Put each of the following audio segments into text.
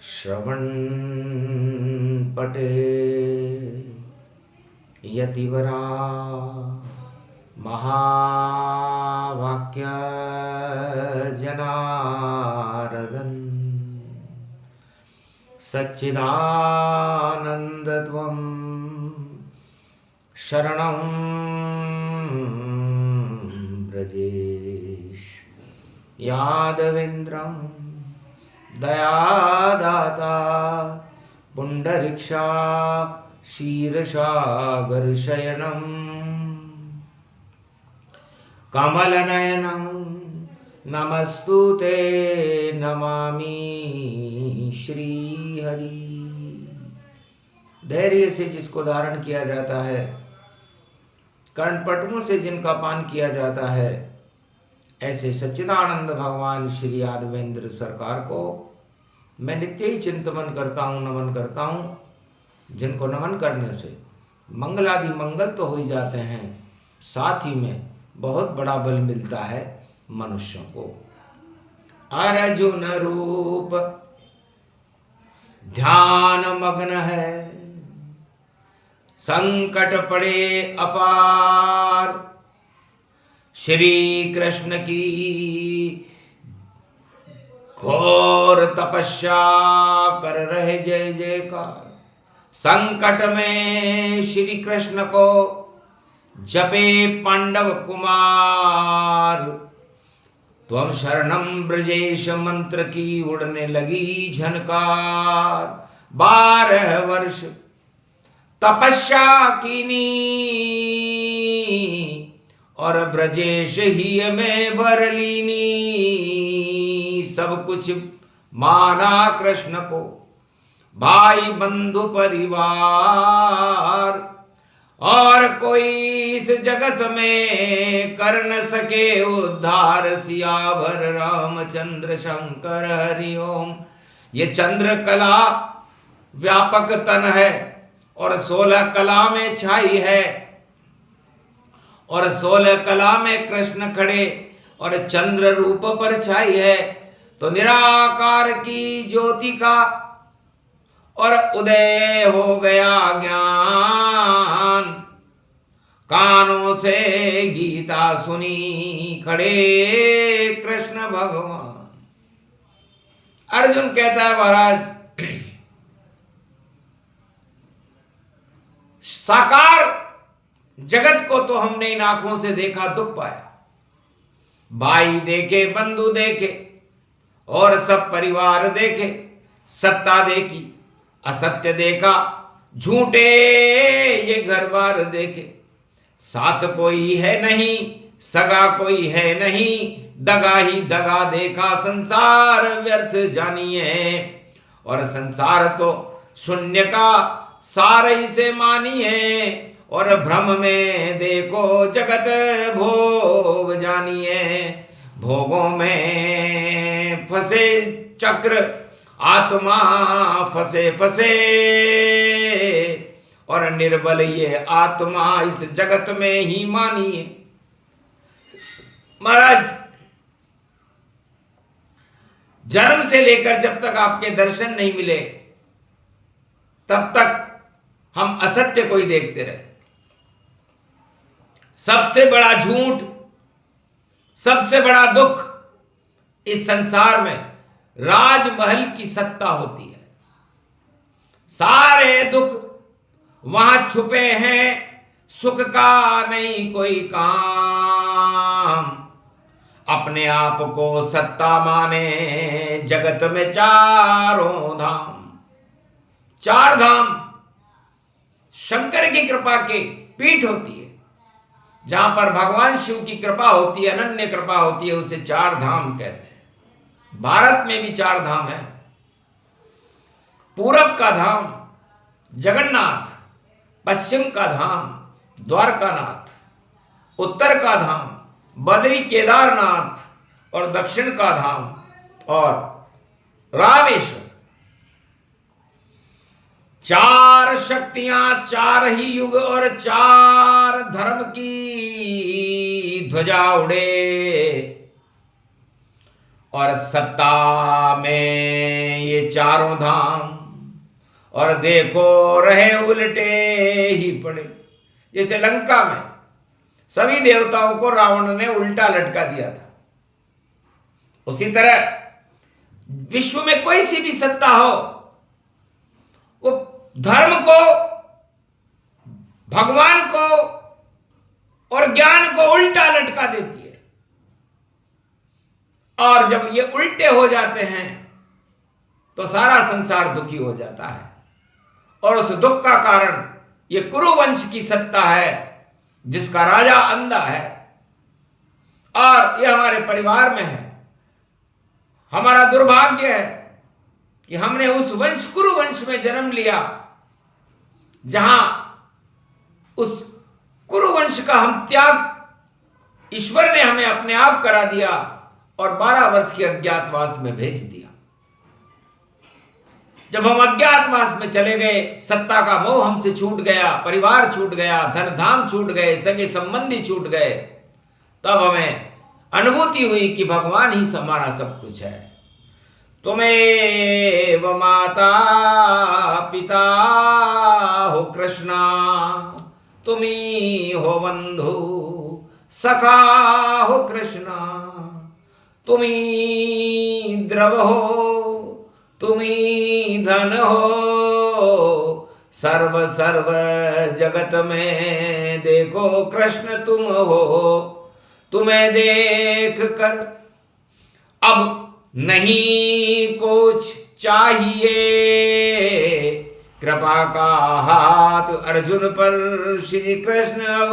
श्रवण पटे यतिवरा महावाक्य जनार्दन सच्चिदानंदत्वं शरणं ब्रजेश यादवेन्द्रं दयादाता पुंडरीक्षा क्षीरसागरशयनं कमलनयनं नमस्तुते नमामि श्रीहरि। धैर्य से जिसको धारण किया जाता है, कर्णपटुओं से जिनका पान किया जाता है, ऐसे सच्चिदानंद भगवान श्री यादवेंद्र सरकार को मैं नित्य ही चिंतन करता हूँ, नमन करता हूँ, जिनको नमन करने से मंगलादि मंगल तो हो ही जाते हैं, साथ ही में बहुत बड़ा बल मिलता है मनुष्यों को। अर्जुन रूप ध्यान मग्न है, संकट पड़े अपार, श्री कृष्ण की घोर तपस्या कर रहे जय जयकार। संकट में श्री कृष्ण को जपे पांडव कुमार, त्वं शरणं ब्रजेश मंत्र की उड़ने लगी झनकार। 12 वर्ष तपस्या कीनी और ब्रजेश ही में बरलीनी, सब कुछ माना कृष्ण को भाई बंधु परिवार, और कोई इस जगत में कर न सके उद्धार। सियावर रामचंद्र शंकर हरि ओम। ये चंद्र कला व्यापक तन है और 16 कला में छाई है, और 16 कला में कृष्ण खड़े और चंद्र रूप पर छाई है। तो निराकार की ज्योति का और उदय हो गया ज्ञान, कानों से गीता सुनी खड़े कृष्ण भगवान। अर्जुन कहता है महाराज, साकार जगत को तो हमने इन आंखों से देखा, दुख पाया, भाई देखे, बंधु देखे और सब परिवार देखे, सत्ता देखी, असत्य देखा, झूठे ये घर बार देखे, साथ कोई है नहीं, सगा कोई है नहीं, दगा ही दगा देखा, संसार व्यर्थ जानिए। और संसार तो शून्य का सार ही से मानिए, और भ्रम में देखो जगत भोग जानिए। भोगों में फंसे चक्र आत्मा फंसे फंसे, और निर्बल ये आत्मा इस जगत में ही मानिए। महाराज, जन्म से लेकर जब तक आपके दर्शन नहीं मिले तब तक हम असत्य को ही देखते रहे। सबसे बड़ा झूठ, सबसे बड़ा दुख इस संसार में राजमहल की सत्ता होती है। सारे दुख वहां छुपे हैं, सुख का नहीं कोई काम। अपने आप को सत्ता माने जगत में चारों धाम। 4 धाम शंकर की कृपा के पीठ होती है। जहां पर भगवान शिव की कृपा होती है, अनन्य कृपा होती है, उसे 4 धाम कहते हैं। भारत में भी 4 धाम है। पूरब का धाम जगन्नाथ, पश्चिम का धाम द्वारकानाथ, उत्तर का धाम बद्री केदारनाथ और दक्षिण का धाम और रामेश्वर। 4 शक्तियां, 4 ही युग और 4 धर्म की ध्वजा उड़े। और सत्ता में ये चारों धाम, और देखो रहे उल्टे ही पड़े। जैसे लंका में सभी देवताओं को रावण ने उल्टा लटका दिया था, उसी तरह विश्व में कोई सी भी सत्ता हो, वो धर्म को, भगवान को और ज्ञान को उल्टा लटका देती है। और जब ये उल्टे हो जाते हैं तो सारा संसार दुखी हो जाता है, और उस दुख का कारण ये कुरुवंश की सत्ता है, जिसका राजा अंधा है। और ये हमारे परिवार में है। हमारा दुर्भाग्य है कि हमने उस वंश, कुरुवंश में जन्म लिया, जहां उस कुरुवंश का हम त्याग ईश्वर ने हमें अपने आप करा दिया और 12 वर्ष के अज्ञातवास में भेज दिया। जब हम अज्ञातवास में चले गए, सत्ता का मोह हमसे छूट गया, परिवार छूट गया, धन धाम छूट गए, सगे संबंधी छूट गए, तब हमें अनुभूति हुई कि भगवान ही हमारा सब कुछ है। तुमेव माता पिता हो कृष्णा, तुम्ही हो बंधु सखा हो कृष्णा, तुम्ही द्रव हो, तुम्ही धन हो, सर्व सर्व जगत में देखो कृष्ण तुम हो। तुम्हें देख कर अब नहीं कुछ चाहिए, कृपा का हाथ अर्जुन पर श्री कृष्ण अब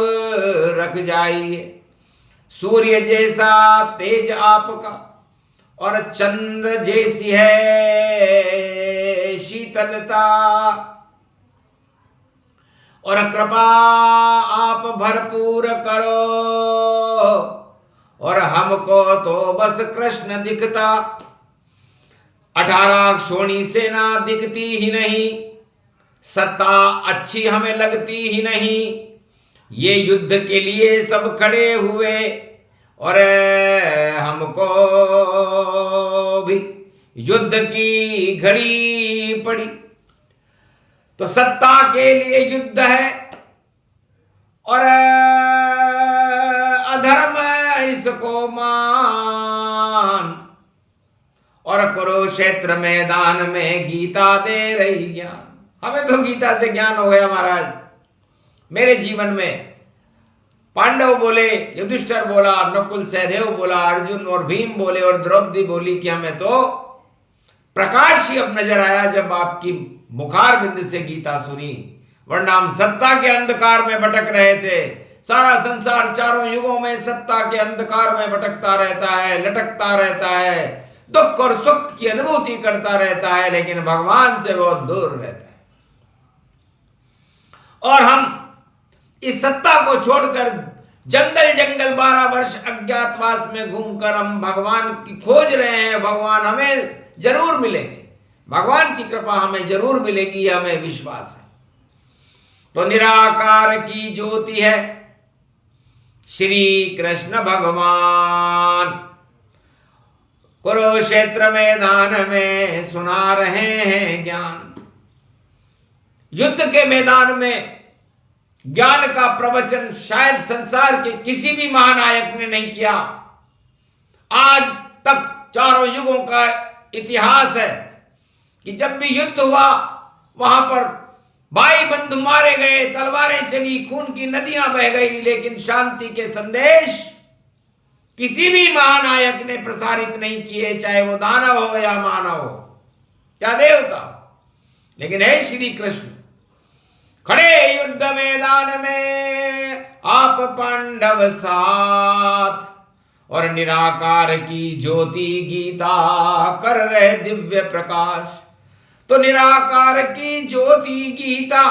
रख जाइए। सूर्य जैसा तेज आपका और चंद्र जैसी है शीतलता, और कृपा आप भरपूर करो, और हमको तो बस कृष्ण दिखता। 18 क्षोणी सेना दिखती ही नहीं, सत्ता अच्छी हमें लगती ही नहीं। ये युद्ध के लिए सब खड़े हुए, और हमको भी युद्ध की घड़ी पड़ी। तो सत्ता के लिए युद्ध है, और अधर्म इसको मान, और कुरुक्षेत्र मैदान में गीता दे रही ज्ञान। हमें तो गीता से ज्ञान हो गया महाराज। मेरे जीवन में पांडव बोले, युधिष्ठिर बोला, नकुल सहदेव बोला, अर्जुन और भीम बोले, और द्रौपदी बोली कि हमें तो प्रकाश ही अब नजर आया जब आपकी मुखार बिंद से गीता सुनी, वरना हम सत्ता के अंधकार में भटक रहे थे। सारा संसार चारों युगों में सत्ता के अंधकार में भटकता रहता है, लटकता रहता है, दुख और सुख की अनुभूति करता रहता है, लेकिन भगवान से बहुत दूर रहता है। और हम इस सत्ता को छोड़कर जंगल जंगल 12 वर्ष अज्ञातवास में घूमकर हम भगवान की खोज रहे हैं। भगवान हमें जरूर मिलेंगे, भगवान की कृपा हमें जरूर मिलेगी, हमें विश्वास है। तो निराकार की ज्योति है श्री कृष्ण भगवान, कुरुक्षेत्र मैदान में सुना रहे हैं ज्ञान। युद्ध के मैदान में ज्ञान का प्रवचन शायद संसार के किसी भी महानायक ने नहीं किया। आज तक चारों युगों का इतिहास है कि जब भी युद्ध हुआ, वहां पर भाई बंधु मारे गए, तलवारें चली, खून की नदियां बह गई, लेकिन शांति के संदेश किसी भी महानायक ने प्रसारित नहीं किए, चाहे वो दानव हो या मानव हो या देवता। लेकिन हे श्री कृष्ण, खड़े युद्ध मैदान में आप पांडव साथ, और निराकार की ज्योति गीता कर रहे दिव्य प्रकाश। तो निराकार की ज्योति गीता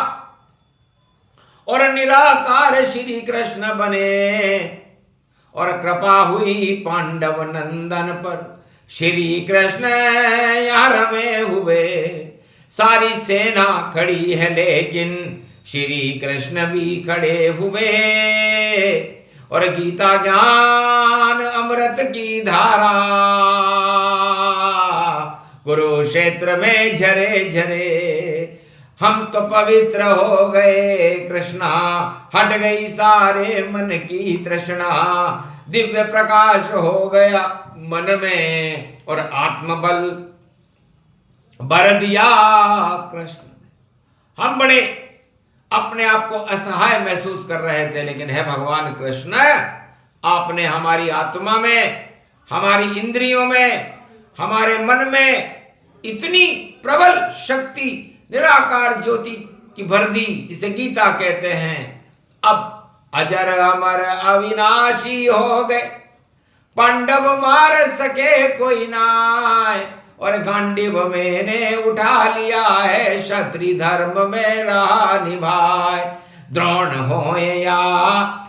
और निराकार श्री कृष्ण बने, और कृपा हुई पांडव नंदन पर। श्री कृष्ण यार में हुए, सारी सेना खड़ी है लेकिन श्री कृष्ण भी खड़े हुए, और गीता ज्ञान अमृत की धारा कुरुक्षेत्र में झरे झरे। हम तो पवित्र हो गए कृष्णा, हट गई सारे मन की तृष्णा। दिव्य प्रकाश हो गया मन में और आत्मबल भर दिया कृष्ण। हम बड़े अपने आप को असहाय महसूस कर रहे थे, लेकिन है भगवान कृष्ण, आपने हमारी आत्मा में, हमारी इंद्रियों में, हमारे मन में इतनी प्रबल शक्ति निराकार ज्योति की भर दी, जिसे गीता कहते हैं। अब अजर अमर अविनाशी हो गए, पांडव मार सके कोई नाय। और गांडीव मैंने उठा लिया है, क्षत्रिय धर्म में रहा निभाए। द्रोण होए या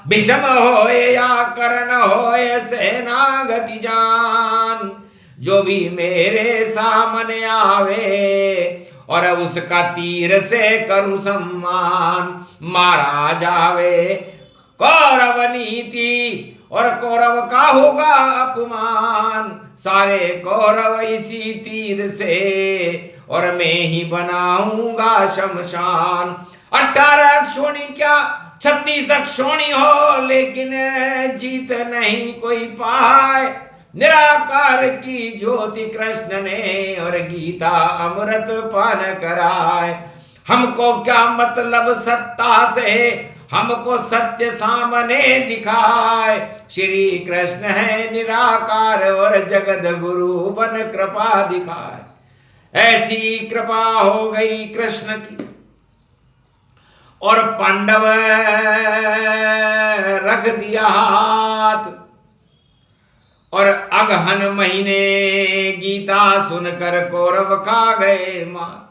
भीष्म होए या कर्ण होए सेनागति जान, जो भी मेरे सामने आवे और उसका तीर से करूं सम्मान। मारा जावे कौरव नीति और कौरव का होगा अपमान। सारे कौरव इसी तीर से और मैं ही बनाऊंगा शमशान। 18 अक्षोणी क्या 36 अक्षोणी हो, लेकिन जीत नहीं कोई पाए। निराकार की ज्योति कृष्ण ने और गीता अमृत पान कराए। हमको क्या मतलब सत्ता से, हमको सत्य सामने दिखाए। श्री कृष्ण है निराकार और जगत गुरु बन कृपा दिखाए। ऐसी कृपा हो गई कृष्ण की और पांडव रख दिया हाथ। और अगहन महीने गीता सुनकर कौरव खा गए मात।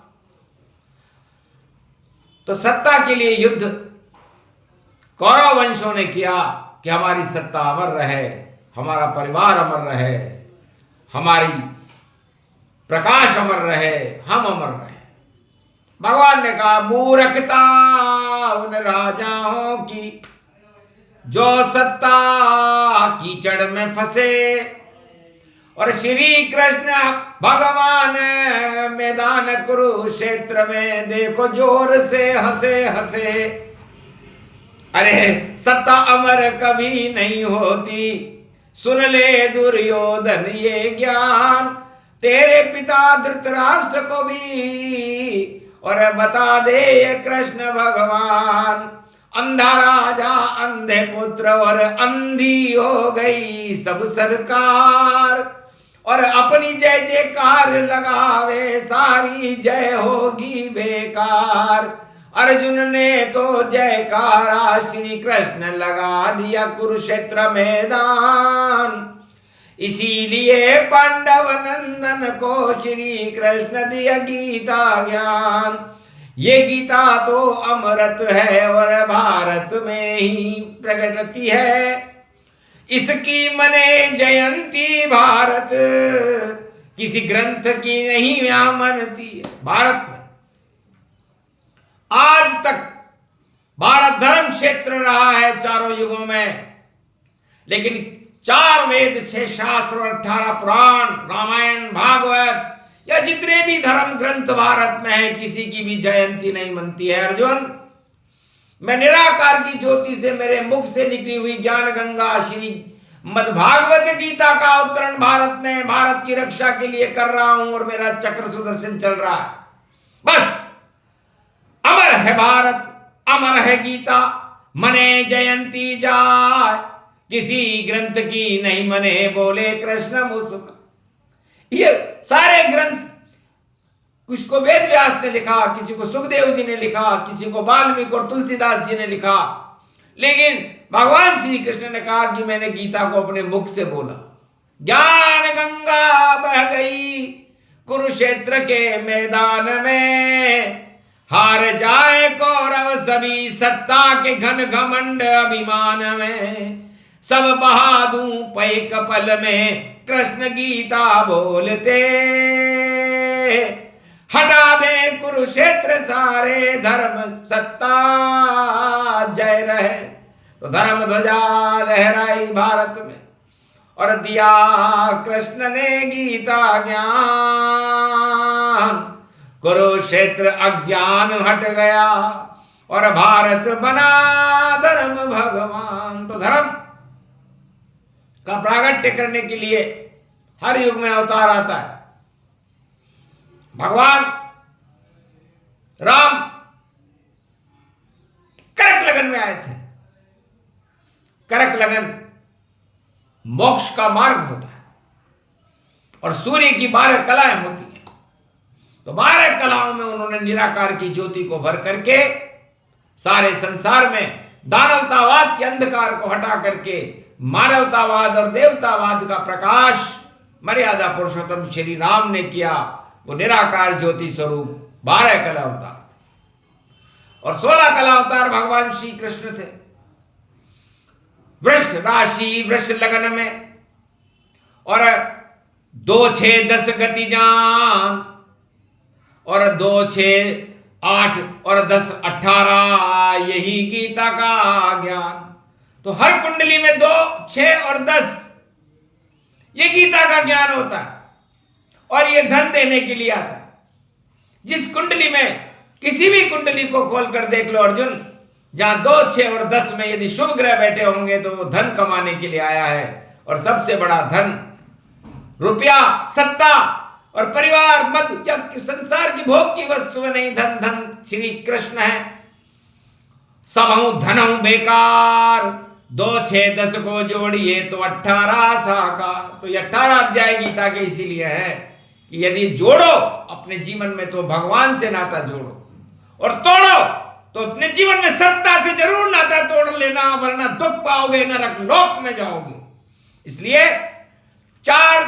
तो सत्ता के लिए युद्ध कौरव वंशों ने किया कि हमारी सत्ता अमर रहे, हमारा परिवार अमर रहे, हमारी प्रकाश अमर रहे, हम अमर रहे। भगवान ने कहा मूर्खता उन राजाओं की जो सत्ता कीचड़ में फंसे। और श्री कृष्ण भगवान मैदान कुरुक्षेत्र में देखो जोर से हंसे हंसे। अरे सत्ता अमर कभी नहीं होती, सुन ले दुर्योधन ये ज्ञान। तेरे पिता धृतराष्ट्र को भी और बता दे ये कृष्ण भगवान। अंधा राजा अंधे पुत्र और अंधी हो गई सब सरकार। और अपनी जय जयकार लगावे सारी जय होगी बेकार। अर्जुन ने तो जयकारा श्री कृष्ण लगा दिया कुरुक्षेत्र मैदान। इसीलिए पांडव नंदन को श्री कृष्ण दिया गीता ज्ञान। ये गीता तो अमृत है और भारत में ही प्रकटती है। इसकी मने जयंती भारत किसी ग्रंथ की नहीं यहाँ मनती है। भारत में आज तक भारत धर्म क्षेत्र रहा है चारों युगों में, लेकिन 4 वेद 6 शास्त्र और 18 पुराण, रामायण, भागवत या जितने भी धर्म ग्रंथ भारत में है, किसी की भी जयंती नहीं मनती है। अर्जुन, मैं निराकार की ज्योति से मेरे मुख से निकली हुई ज्ञान गंगा श्री मद्भागवत गीता का अवतरण भारत में भारत की रक्षा के लिए कर रहा हूं और मेरा चक्र सुदर्शन चल रहा है। बस अमर है भारत, अमर है गीता, मने जयंती जाय, किसी ग्रंथ की नहीं मने बोले कृष्ण मुस्का। ये सारे ग्रंथ, कुछ को वेद व्यास ने लिखा, किसी को सुखदेव जी ने लिखा, किसी को वाल्मीकि और तुलसीदास जी ने लिखा, लेकिन भगवान श्री कृष्ण ने कहा कि मैंने गीता को अपने मुख से बोला। ज्ञान गंगा बह गई कुरुक्षेत्र के मैदान में। हार जाए कौरव सभी सत्ता के घन घमंड अभिमान में। सब बहा दूं पै कपल में कृष्ण गीता बोलते। हटा दे कुरुक्षेत्र सारे धर्म सत्ता जय रहे। तो धर्म ध्वजा लहराई भारत में और दिया कृष्ण ने गीता ज्ञान। कुरुक्षेत्र अज्ञान हट गया और भारत बना धर्म भगवान। तो धर्म का प्रागट्य करने के लिए हर युग में अवतार आता है। भगवान राम करक लगन में आए थे। करक लगन मोक्ष का मार्ग होता है और सूर्य की 12 कलाएं होती हैं। तो 12 कलाओं में उन्होंने निराकार की ज्योति को भर करके सारे संसार में दानवतावाद के अंधकार को हटा करके मानवतावाद और देवतावाद का प्रकाश मर्यादा पुरुषोत्तम श्री राम ने किया। वो निराकार ज्योति स्वरूप 12 कला अवतार थे और 16 कला अवतार भगवान श्री कृष्ण थे। वृष राशि वृष लगन में और 2 6 10 गति जान और 2 6 8 और 10 18 यही गीता का ज्ञान। तो हर कुंडली में 2 6 और 10 ये गीता का ज्ञान होता है और ये धन देने के लिए आता है। जिस कुंडली में किसी भी कुंडली को खोलकर देख लो अर्जुन, जहां 2 6 और 10 में यदि शुभ ग्रह बैठे होंगे तो वो धन कमाने के लिए आया है। और सबसे बड़ा धन रुपया, सत्ता और परिवार, मत या संसार की भोग की वस्तु में नहीं। धन धन श्री कृष्ण है। सबहु धनहु बेकार 2 6 10 को जोड़िए तो 18 साकार। तो ये 18 अध्याय गीता के इसीलिए है कि यदि जोड़ो अपने जीवन में तो भगवान से नाता जोड़ो और तोड़ो तो अपने जीवन में सत्ता से जरूर नाता तोड़ लेना, वरना दुख पाओगे, नरक लोक में जाओगे। इसलिए 4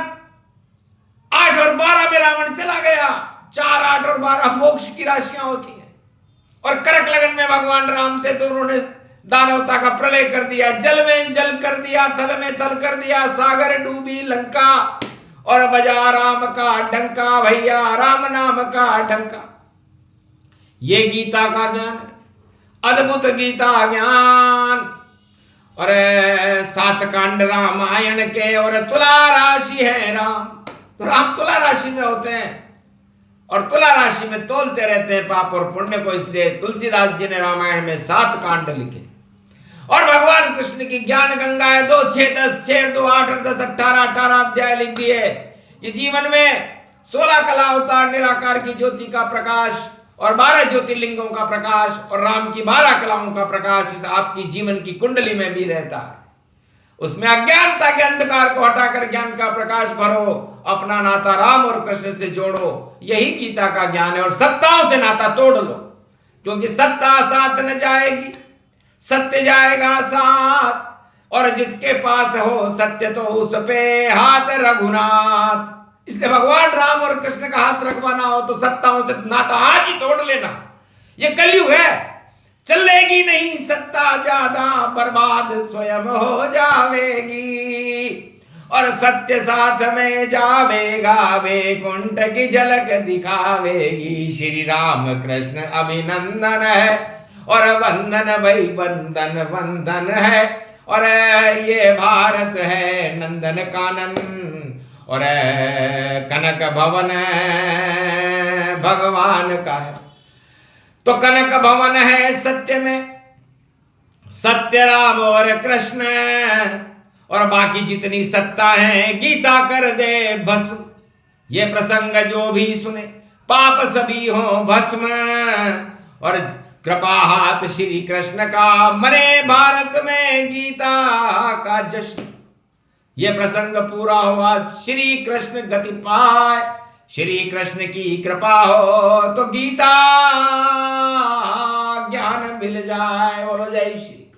8 और 12 में रावण चला गया। 4 8 और 12 मोक्ष की राशियां होती हैं। और करक लगन में भगवान राम थे तो उन्होंने दानवता का प्रलय कर दिया, जल में जल कर दिया, थल में थल कर दिया, सागर डूबी लंका और बजा राम का डंका, भैया राम नाम का डंका। ये गीता का ज्ञान है, अद्भुत गीता ज्ञान। और 7 कांड रामायण के और तुला राशि है राम। तो राम तुला राशि में होते हैं और तुला राशि में तोलते रहते हैं पाप और पुण्य को। इसलिए तुलसीदास जी ने रामायण में 7 कांड लिखे। और भगवान कृष्ण की ज्ञान गंगा है 2 6 10 6 2 8 और 10 18 अध्याय लिख दिए। ये जीवन में 16 कला अवतार, निराकार की ज्योति का प्रकाश और 12 ज्योतिर्लिंगों का प्रकाश और राम की 12 कलाओं का प्रकाश इस आपकी जीवन की कुंडली में भी रहता है। उसमें अज्ञानता के अंधकार को हटाकर ज्ञान का प्रकाश भरो, अपना नाता राम और कृष्ण से जोड़ो। यही गीता का ज्ञान है। और सत्ताओं से नाता तोड़ लो, क्योंकि सत्ता साथ न जाएगी, सत्य जाएगा साथ। और जिसके पास हो सत्य तो उस पे हाथ रघुनाथ। इसलिए भगवान राम और कृष्ण का हाथ रखवाना हो तो सत्ताओं से नाता आज ही तोड़ लेना। ये कलयुग है, चलेगी नहीं सत्ता ज्यादा, बर्बाद स्वयं हो जावेगी। और सत्य साथ में जावेगा, वैकुंठ की झलक दिखावेगी। श्री राम कृष्ण अभिनंदन है और वंदन भाई वंदन वंदन है। और ये भारत है नंदन कानन और कनक भवन भगवान का है। तो कनक भवन है सत्य में, सत्य राम और कृष्ण और बाकी जितनी सत्ता है गीता कर दे भस्म। ये प्रसंग जो भी सुने पाप सभी हो भस्म। और कृपा हाथ श्री कृष्ण का, मरे भारत में गीता का जश्न। ये प्रसंग पूरा हुआ, श्री कृष्ण गति पाए, श्री कृष्ण की कृपा हो तो गीता ज्ञान मिल जाए। बोलो जय श्री।